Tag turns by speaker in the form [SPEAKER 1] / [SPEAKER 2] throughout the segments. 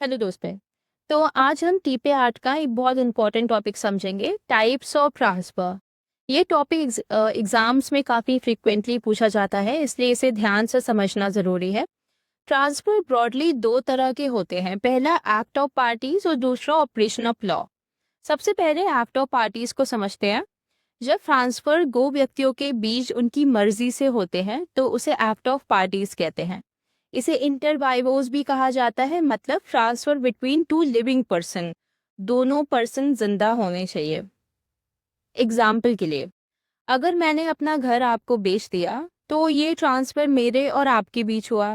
[SPEAKER 1] Hello दोस्तों। तो आज हम टीपे आर्ट का एक बहुत इंपॉर्टेंट टॉपिक समझेंगे, टाइप्स ऑफ ट्रांसफर। ये टॉपिक एग्जाम्स में काफ़ी फ्रिक्वेंटली पूछा जाता है, इसलिए इसे ध्यान से समझना ज़रूरी है। ट्रांसफर ब्रॉडली दो तरह के होते हैं, पहला एक्ट ऑफ पार्टीज और दूसरा ऑपरेशन ऑफ लॉ। सबसे पहले एक्ट ऑफ पार्टीज को समझते हैं। जब ट्रांसफर दो व्यक्तियों के बीच उनकी मर्जी से होते हैं तो उसे एक्ट ऑफ पार्टीज कहते हैं। इसे इंटर बाइवोस भी कहा जाता है, मतलब transfer between two living person. दोनों पर्सन जिंदा होने चाहिए। एग्जाम्पल के लिए, अगर मैंने अपना घर आपको बेच दिया तो ये ट्रांसफर मेरे और आपके बीच हुआ।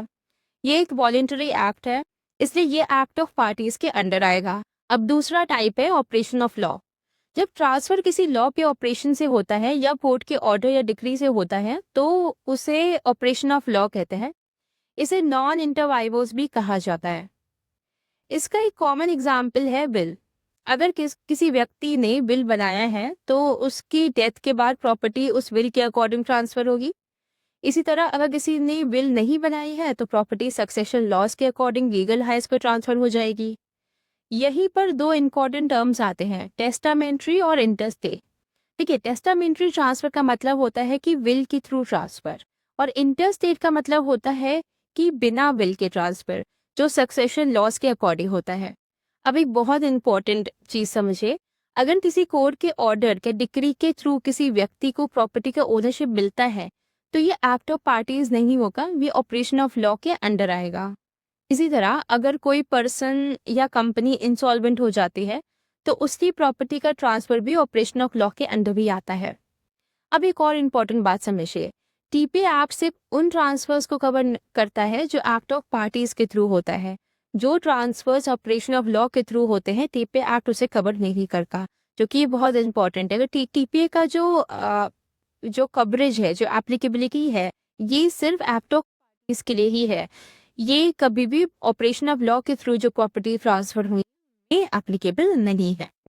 [SPEAKER 1] ये एक वॉलेंटरी एक्ट है, इसलिए ये एक्ट ऑफ पार्टीज के अंडर आएगा। अब दूसरा टाइप है ऑपरेशन ऑफ लॉ। जब ट्रांसफर किसी लॉ के ऑपरेशन से होता है या कोर्ट के ऑर्डर या डिक्री से होता है तो उसे ऑपरेशन ऑफ लॉ कहते हैं। इसे नॉन इंटरवाइवोस भी कहा जाता है। इसका एक कॉमन एग्जाम्पल है विल। अगर किसी व्यक्ति ने विल बनाया है तो उसकी डेथ के बाद प्रॉपर्टी उस विल के अकॉर्डिंग ट्रांसफर होगी। इसी तरह अगर किसी ने विल नहीं बनाई है तो प्रॉपर्टी सक्सेशन लॉज के अकॉर्डिंग लीगल हाइज पर ट्रांसफर हो जाएगी। यहीं पर दो इम्पॉर्टेंट टर्म्स आते हैं, टेस्टामेंट्री और इंटरस्टेट। ठीक है, टेस्टामेंट्री ट्रांसफर का मतलब होता है कि विल के थ्रू ट्रांसफर, और इंटरस्टेट का मतलब होता है कि बिना विल के ट्रांसफर, जो सक्सेशन लॉज के अकॉर्डिंग होता है। अब एक बहुत इंपॉर्टेंट चीज समझे, अगर किसी कोर्ट के ऑर्डर के डिक्री के थ्रू किसी व्यक्ति को प्रॉपर्टी का ओनरशिप मिलता है तो ये एक्ट ऑफ पार्टीज नहीं होगा, ये ऑपरेशन ऑफ लॉ के अंडर आएगा। इसी तरह अगर कोई पर्सन या कंपनी इंसॉल्वेंट हो जाती है तो उसकी प्रॉपर्टी का ट्रांसफर भी ऑपरेशन ऑफ लॉ के अंडर भी आता है। अब एक और इम्पॉर्टेंट बात समझिए, टीपी एक्ट सिर्फ उन ट्रांसफर्स को कवर करता है जो एक्ट ऑफ पार्टीज के थ्रू होता है। जो ट्रांसफर्स ऑपरेशन ऑफ लॉ के थ्रू होते हैं टीपी एक्ट उसे कवर नहीं करता, जो कि ये बहुत इंपॉर्टेंट है। अगर टीपीए का जो कवरेज है, जो एप्लीकेबिलिटी है, ये सिर्फ एक्ट ऑफ पार्टीज के लिए ही है। ये कभी भी ऑपरेशन ऑफ लॉ के थ्रू जो प्रॉपर्टी ट्रांसफर हुई ये एप्लीकेबल नहीं है।